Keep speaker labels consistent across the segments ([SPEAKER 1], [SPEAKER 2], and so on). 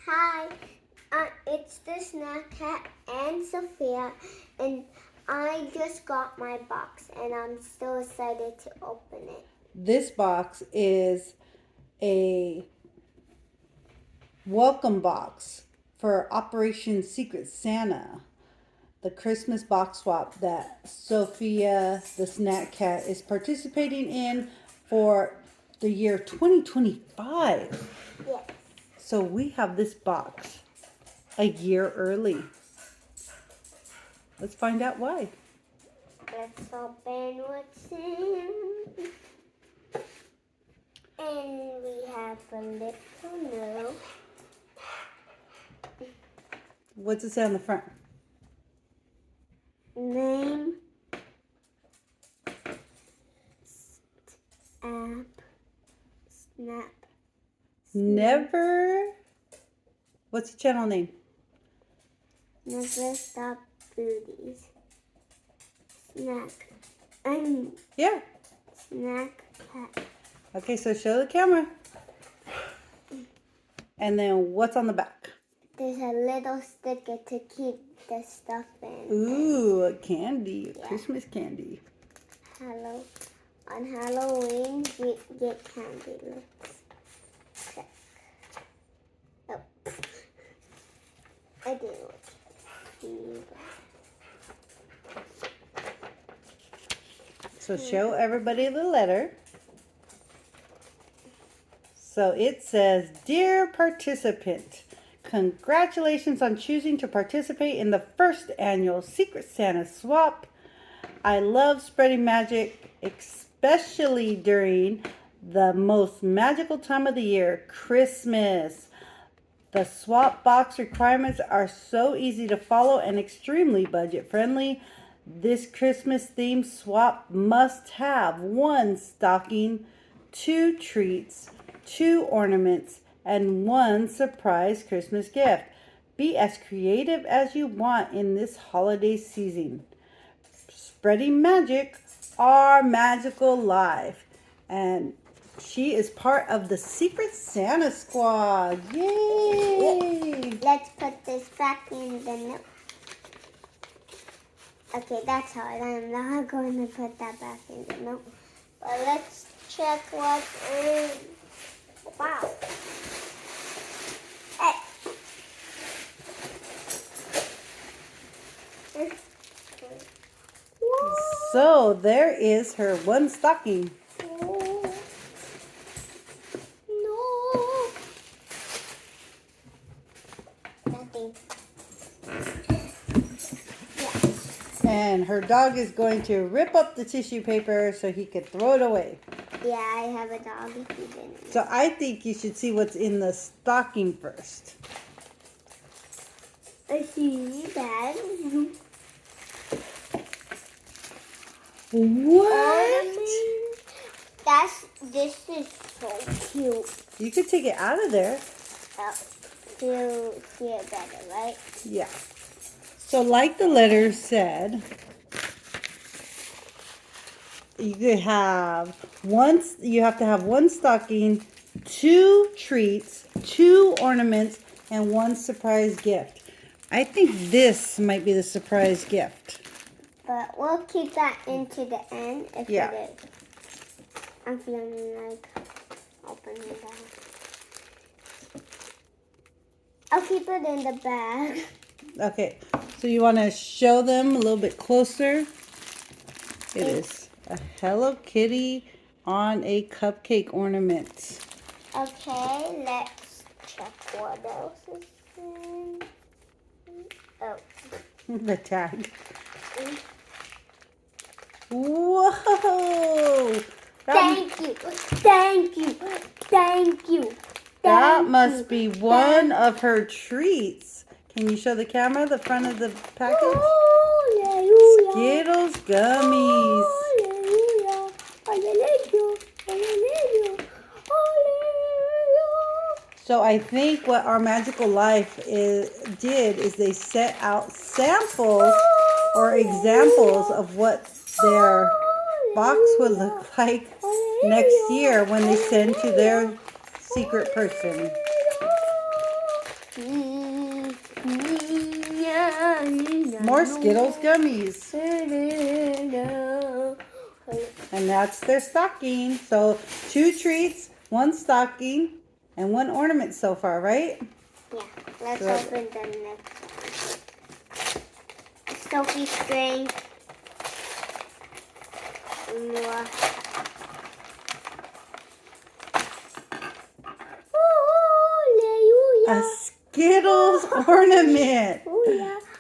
[SPEAKER 1] Hi, it's the SnackCat and Sophia, and I just got my box, and I'm still excited to open it.
[SPEAKER 2] This box is a welcome box for Operation Secret Santa, the Christmas box swap that Sophia, the SnackCat, is participating in for the year 2025.
[SPEAKER 1] Yes.
[SPEAKER 2] So we have this box a year early. Let's find out why.
[SPEAKER 1] Let's open what's in. And we have a little note.
[SPEAKER 2] What's it say on the front?
[SPEAKER 1] Name. Snap.
[SPEAKER 2] Never. What's the channel name?
[SPEAKER 1] NeverStop Foodies.
[SPEAKER 2] Yeah.
[SPEAKER 1] SnackCat.
[SPEAKER 2] Okay, so show the camera. And then what's on the back?
[SPEAKER 1] There's a little sticker to keep the stuff in.
[SPEAKER 2] Ooh, candy.
[SPEAKER 1] Yeah.
[SPEAKER 2] Christmas candy.
[SPEAKER 1] On Halloween, we get candy. Let's check. Oh. I didn't look.
[SPEAKER 2] So show everybody the letter. So it says, Dear participant, congratulations on choosing to participate in the first annual Secret Santa swap. I love spreading magic, especially during the most magical time of the year, Christmas. The swap box requirements are so easy to follow and extremely budget friendly. This Christmas themed swap must have 1 stocking, 2 treats, 2 ornaments, and 1 surprise Christmas gift. Be as creative as you want in this holiday season. Spreading magic, our magical life. And she is part of the Secret Santa squad. Yay!
[SPEAKER 1] Let's put this back in the note. Okay, that's hard. I'm not going to put that back in the note. But let's check what's in. Wow. Hey.
[SPEAKER 2] So there is her 1 stocking.
[SPEAKER 1] No. Nothing.
[SPEAKER 2] And her dog is going to rip up the tissue paper so he could throw it away.
[SPEAKER 1] Yeah, I have a dog if you didn't.
[SPEAKER 2] So I think you should see what's in the stocking first.
[SPEAKER 1] I see that.
[SPEAKER 2] What?
[SPEAKER 1] This is so cute.
[SPEAKER 2] You could take it out of there.
[SPEAKER 1] You'll see it better, right?
[SPEAKER 2] Yeah. So like the letter said, you have to have 1 stocking, 2 treats, 2 ornaments, and 1 surprise gift. I think this might be the surprise gift.
[SPEAKER 1] But we'll keep that into the end if
[SPEAKER 2] Yeah.
[SPEAKER 1] it is. I'm feeling like opening that. I'll keep it in the bag.
[SPEAKER 2] Okay, so you want to show them a little bit closer. It is a Hello Kitty on a cupcake ornament.
[SPEAKER 1] Okay, let's check what else is in. Oh.
[SPEAKER 2] The tag. Whoa!
[SPEAKER 1] Thank you. Thank you. Thank you.
[SPEAKER 2] That must be one of her treats. Can you show the camera the front of the package?
[SPEAKER 1] Hallelujah.
[SPEAKER 2] Skittles gummies.
[SPEAKER 1] Hallelujah. Hallelujah. Hallelujah. Hallelujah.
[SPEAKER 2] So I think what our magical life did is they set out samples or examples of what their box would look like next year when they send to their secret person. More Skittles gummies. And that's their stocking. So 2 treats, 1 stocking, and 1 ornament so far, right?
[SPEAKER 1] Yeah, let's open the next one. Sophie string. More.
[SPEAKER 2] A Skittles ornament.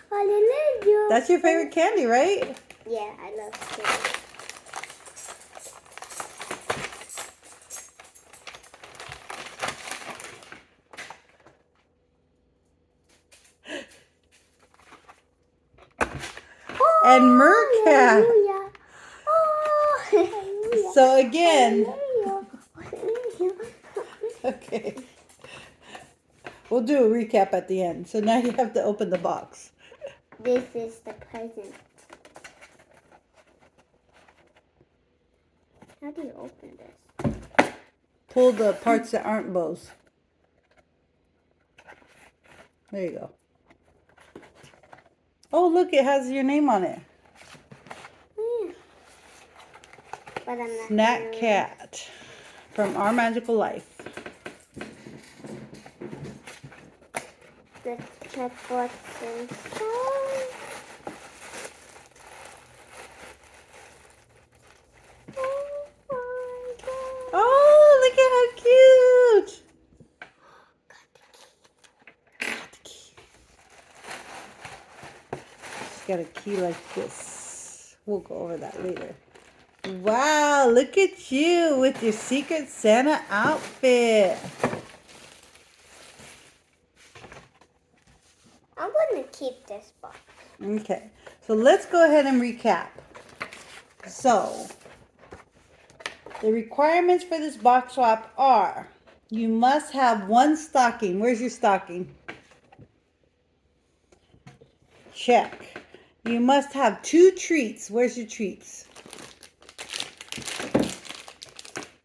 [SPEAKER 1] Hallelujah.
[SPEAKER 2] That's your favorite candy, right?
[SPEAKER 1] Yeah, I love Skittles.
[SPEAKER 2] And Mercat.
[SPEAKER 1] Hallelujah. Oh, hallelujah.
[SPEAKER 2] So again,
[SPEAKER 1] Hallelujah.
[SPEAKER 2] okay. We'll do a recap at the end. So now you have to open the box.
[SPEAKER 1] This is the present. How do you open this?
[SPEAKER 2] Pull the parts that aren't bows. There you go. Oh, look, it has your name on it.
[SPEAKER 1] But I'm not
[SPEAKER 2] SnackCat from Our Magical Life.
[SPEAKER 1] Let's check what's inside. Oh my God.
[SPEAKER 2] Oh, look at how cute. Got the key. She's got a key like this. We'll go over that later. Wow, look at you with your Secret Santa outfit.
[SPEAKER 1] I'm going to keep this box.
[SPEAKER 2] Okay, so let's go ahead and recap. So, the requirements for this box swap are, you must have 1 stocking. Where's your stocking? Check. You must have 2 treats. Where's your treats?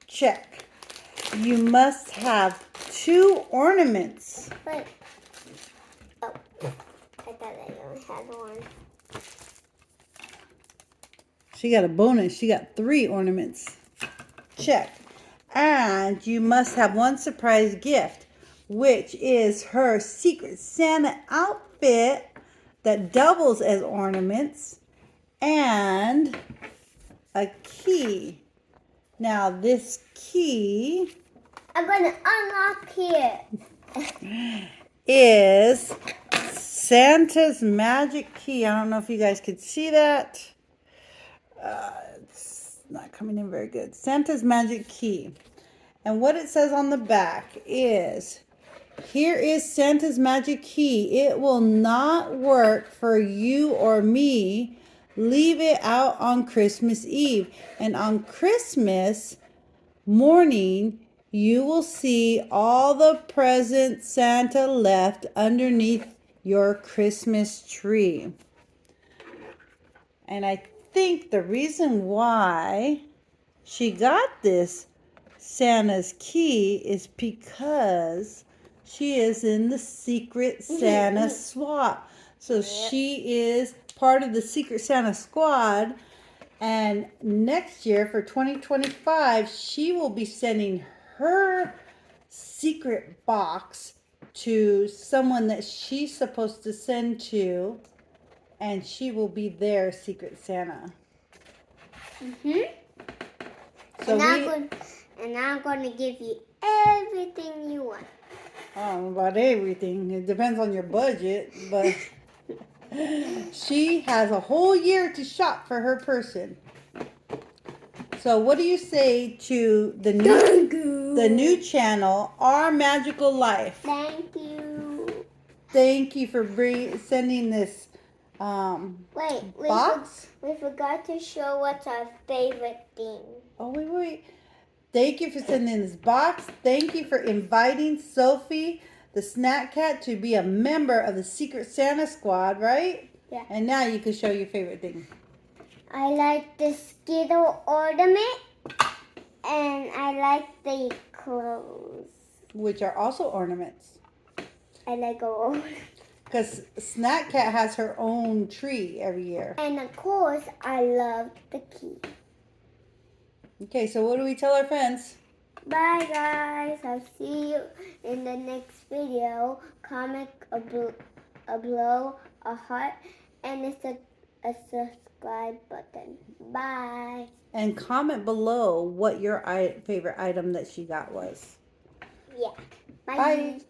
[SPEAKER 2] Check. You must have 2 ornaments.
[SPEAKER 1] Wait. Oh, I thought I only had 1.
[SPEAKER 2] She got a bonus. She got 3 ornaments. Check. And you must have 1 surprise gift, which is her Secret Santa outfit that doubles as ornaments, and a key. Now this key
[SPEAKER 1] I'm going to unlock here.
[SPEAKER 2] is Santa's magic key. I don't know if you guys could see that. It's not coming in very good. Santa's magic key. And what it says on the back is, here is Santa's magic key. It will not work for you or me. Leave it out on Christmas Eve. And on Christmas morning, you will see all the presents Santa left underneath your Christmas tree. And I think the reason why she got this Santa's key is because she is in the Secret Santa swap. So she is part of the Secret Santa squad. And next year for 2025, she will be sending her secret box to someone that she's supposed to send to. And she will be their Secret Santa. So
[SPEAKER 1] and I'm going to give you everything you want.
[SPEAKER 2] About everything. It depends on your budget, but she has a whole year to shop for her person. So what do you say to the new channel, Our Magical Life?
[SPEAKER 1] Thank you.
[SPEAKER 2] Thank you for sending this box.
[SPEAKER 1] We forgot to show what's our favorite thing.
[SPEAKER 2] Oh, wait. Thank you for sending this box. Thank you for inviting Sophie, the SnackCat, to be a member of the Secret Santa squad, right?
[SPEAKER 1] Yeah.
[SPEAKER 2] And now you can show your favorite thing.
[SPEAKER 1] I like the Skittle ornament, and I like the clothes.
[SPEAKER 2] Which are also ornaments.
[SPEAKER 1] And I go over.
[SPEAKER 2] Because SnackCat has her own tree every year.
[SPEAKER 1] And of course, I love the key.
[SPEAKER 2] Okay, so what do we tell our friends?
[SPEAKER 1] Bye guys. I'll see you in the next video. Comment below a heart and it's a subscribe button. Bye.
[SPEAKER 2] And comment below what your favorite item that she got was.
[SPEAKER 1] Yeah. Bye.
[SPEAKER 2] Bye.